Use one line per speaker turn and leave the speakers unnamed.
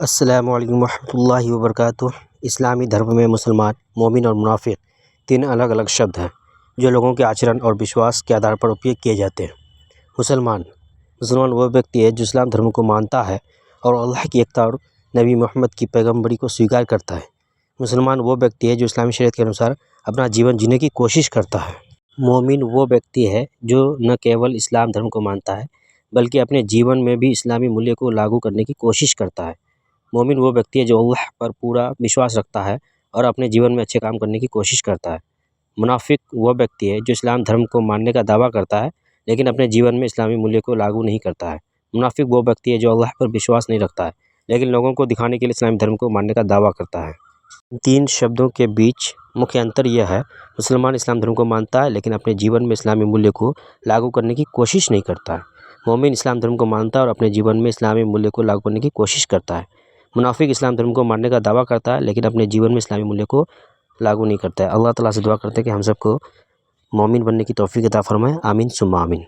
अस्सलामु अलैकुम रहमतुल्लाहि व बरकातुहू। इस्लामी धर्म में मुसलमान, मोमिन और मुनाफिक तीन अलग अलग शब्द हैं जो लोगों के आचरण और विश्वास के आधार पर उपयोग किए जाते हैं। मुसलमान वह व्यक्ति है जो इस्लाम धर्म को मानता है और अल्लाह की एकता और नबी मोहम्मद की पैगंबरी को स्वीकार करता है। मुसलमान वो व्यक्ति है जो इस्लामी शरीयत के अनुसार अपना जीवन जीने की कोशिश करता है। मोमिन वो व्यक्ति है जो न केवल इस्लाम धर्म को मानता है बल्कि अपने जीवन में भी इस्लामी मूल्य को लागू करने की कोशिश करता है। मोमिन वो व्यक्ति है जो अल्लाह पर पूरा विश्वास रखता है और अपने जीवन में अच्छे काम करने की कोशिश करता है। मुनाफिक वो व्यक्ति है जो इस्लाम धर्म को मानने का दावा करता है लेकिन अपने जीवन में इस्लामी मूल्य को लागू नहीं करता है। मुनाफिक वो व्यक्ति है जो अल्लाह पर विश्वास नहीं रखता है लेकिन लोगों को दिखाने के लिए इस्लामी धर्म को मानने का दावा करता है। इन तीन शब्दों के बीच मुख्य अंतर यह है, मुसलमान इस्लाम धर्म को मानता है लेकिन अपने जीवन में इस्लामी मूल्य को लागू करने की कोशिश नहीं करता है। मोमिन इस्लाम धर्म को मानता है और अपने जीवन में इस्लामी मूल्य को लागू करने की कोशिश करता है। मुनाफिक इस्लाम धर्म को मानने का दावा करता है लेकिन अपने जीवन में इस्लामी मूल्य को लागू नहीं करता है। अल्लाह ताला से दुआ करते हैं कि हम सबको मोमिन बनने की तौफीक अता फरमाए। आमीन सुम्मा आमीन।